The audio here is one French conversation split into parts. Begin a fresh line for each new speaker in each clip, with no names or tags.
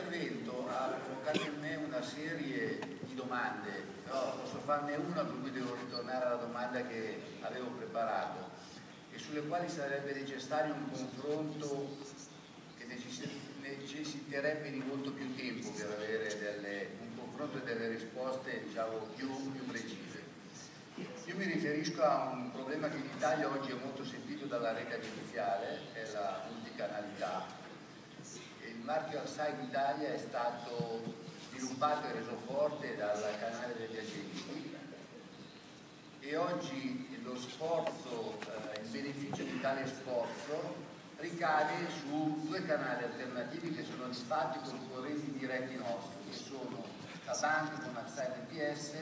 intervento ha provocato in me una serie di domande, però posso farne una per cui devo ritornare alla domanda che avevo preparato e sulle quali sarebbe necessario un confronto che necessiterebbe di molto più tempo per avere un confronto e delle risposte, diciamo, più precise. Io mi riferisco a un problema che in Italia oggi è molto sentito dalla rete agenziale, che è la multicanalità. Il marchio Alside Italia è stato sviluppato e reso forte dal canale degli agenti e oggi lo sforzo, il beneficio di tale sforzo ricade su due canali alternativi che sono di fatti concorrenti diretti nostri, che sono la banca con Alside NPS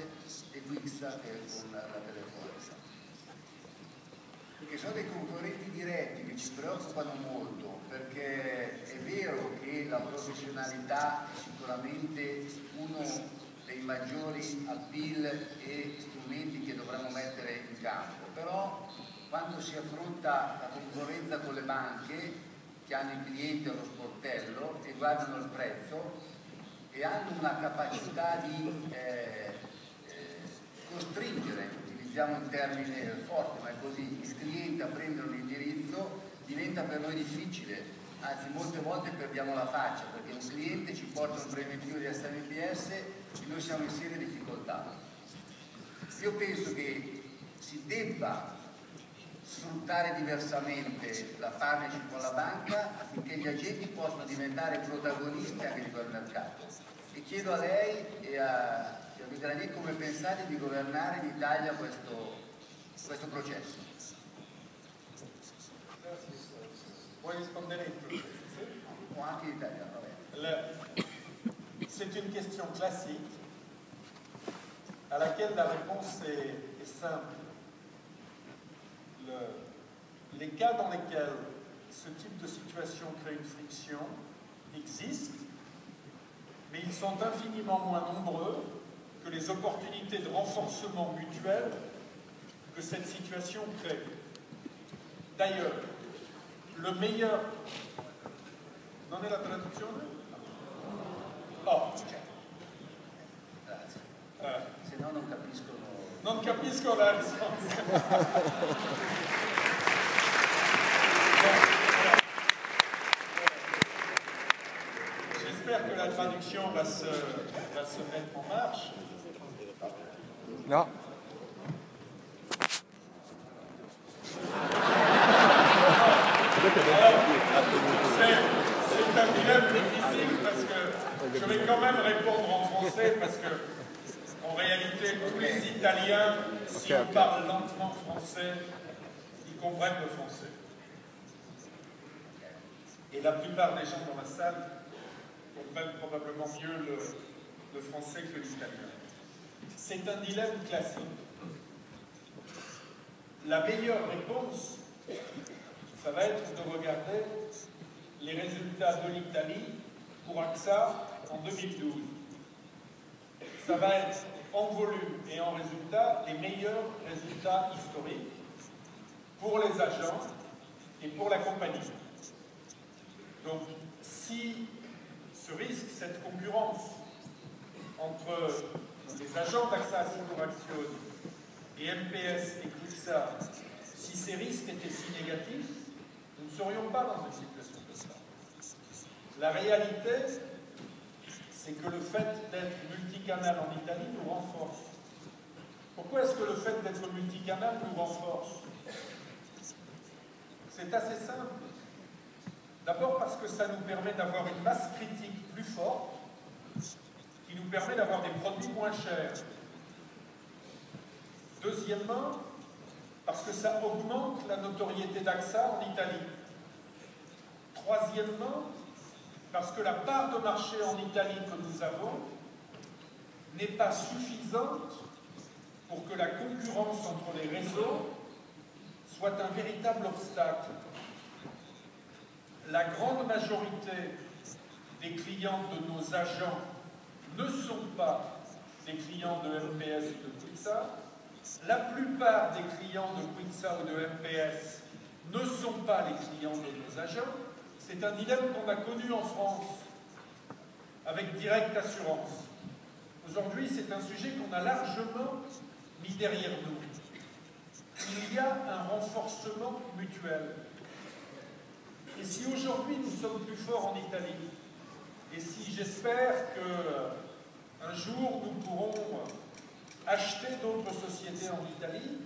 e Quixa con la Telefonica, che sono dei concorrenti diretti che ci preoccupano molto, perché è vero che la professionalità è sicuramente uno dei maggiori appeal e strumenti che dovremmo mettere in campo, però quando si affronta la concorrenza con le banche che hanno i clienti allo sportello e guardano il prezzo e hanno una capacità di costringere, utilizziamo un termine forte ma è così, il cliente a prendere un indirizzo, diventa per noi difficile, anzi molte volte perdiamo la faccia perché un cliente ci porta un preventivo di SMPS e noi siamo in serie difficoltà. Io penso che si debba sfruttare diversamente la partnership con la banca affinché gli agenti possano diventare protagonisti anche di quel mercato. E chiedo a lei e a Granier come pensate di governare in Italia questo processo.
Vuoi rispondere in turco?
O anche in italiano, vabbè.
C'est une question classique à laquelle la réponse est simple. Les cas dans lesquels ce type de situation crée une friction existent, mais ils sont infiniment moins nombreux que les opportunités de renforcement mutuel que cette situation crée. D'ailleurs, le meilleur... Non è la traduzione? Oh,
se no non capiscono.
Non capisco la risposta. J'espère que la traduction va se mettre en marche.
Non.
C'est un dilemme difficile parce que je vais quand même répondre en français parce que en réalité tous les Italiens, si on parle lentement français, ils comprennent le français. Et la plupart des gens dans la salle comprennent probablement mieux le français que l'italien. C'est un dilemme classique. La meilleure réponse, ça va être de regarder les résultats de l'Italie pour AXA en 2012. Ça va être en volume et en résultat les meilleurs résultats historiques pour les agents et pour la compagnie. Donc, si ce risque, cette concurrence entre les agents d'AXA Assicurazioni et MPS et Quixa, si ces risques étaient si négatifs, nous ne serions pas dans une situation de ça. La réalité, c'est que le fait d'être multicanal en Italie nous renforce. Pourquoi est-ce que le fait d'être multicanal nous renforce? C'est assez simple. D'abord parce que ça nous permet d'avoir une masse critique plus forte, qui nous permet d'avoir des produits moins chers. Deuxièmement, parce que ça augmente la notoriété d'AXA en Italie. Troisièmement, parce que la part de marché en Italie que nous avons n'est pas suffisante pour que la concurrence entre les réseaux soit un véritable obstacle. La grande majorité des clients de nos agents ne sont pas des clients de MPS ou de Quixa. La plupart des clients de Quixa ou de MPS ne sont pas les clients de nos agents. C'est un dilemme qu'on a connu en France. avec Direct Assurance. Aujourd'hui, c'est un sujet qu'on a largement mis derrière nous. Il y a un renforcement mutuel. Et si aujourd'hui nous sommes plus forts en Italie, et si j'espère qu'un jour nous pourrons acheter d'autres sociétés en Italie,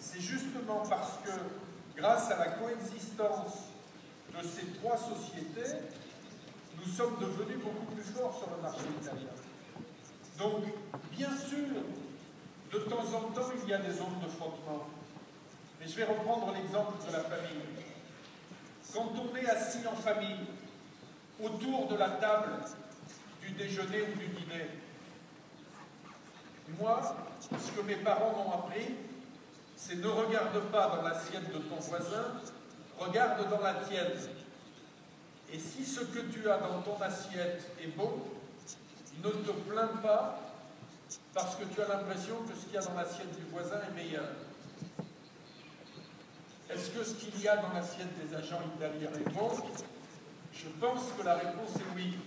c'est justement parce que, grâce à la coexistence de ces trois sociétés, nous sommes devenus beaucoup plus forts sur le marché italien. Donc, bien sûr, de temps en temps, il y a des zones de frottement. Mais je vais reprendre l'exemple de la famille. Quand on est assis en famille, autour de la table du déjeuner ou du dîner, moi, ce que mes parents m'ont appris, c'est ne regarde pas dans l'assiette de ton voisin, regarde dans la tienne. Et si ce que tu as dans ton assiette est bon, ne te plains pas parce que tu as l'impression que ce qu'il y a dans l'assiette du voisin est meilleur. Est-ce que ce qu'il y a dans l'assiette des agents italiens est bon? Je pense que la réponse est oui.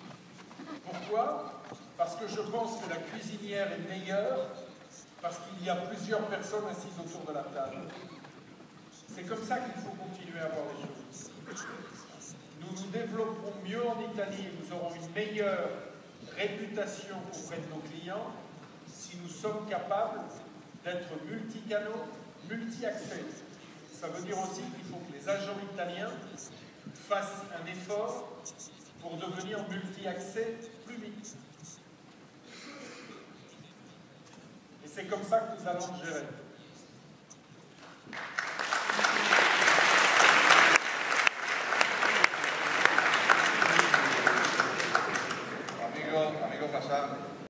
Pourquoi? Parce que je pense que la cuisinière est meilleure parce qu'il y a plusieurs personnes assises autour de la table. C'est comme ça qu'il faut continuer à voir les choses. Nous nous développerons mieux en Italie et nous aurons une meilleure réputation auprès de nos clients si nous sommes capables d'être multicanaux, multi-accès. Ça veut dire aussi qu'il faut que les agents italiens fassent un effort pour devenir multi-accès plus vite. Et c'est comme ça que nous allons le gérer.
Amigo Passante.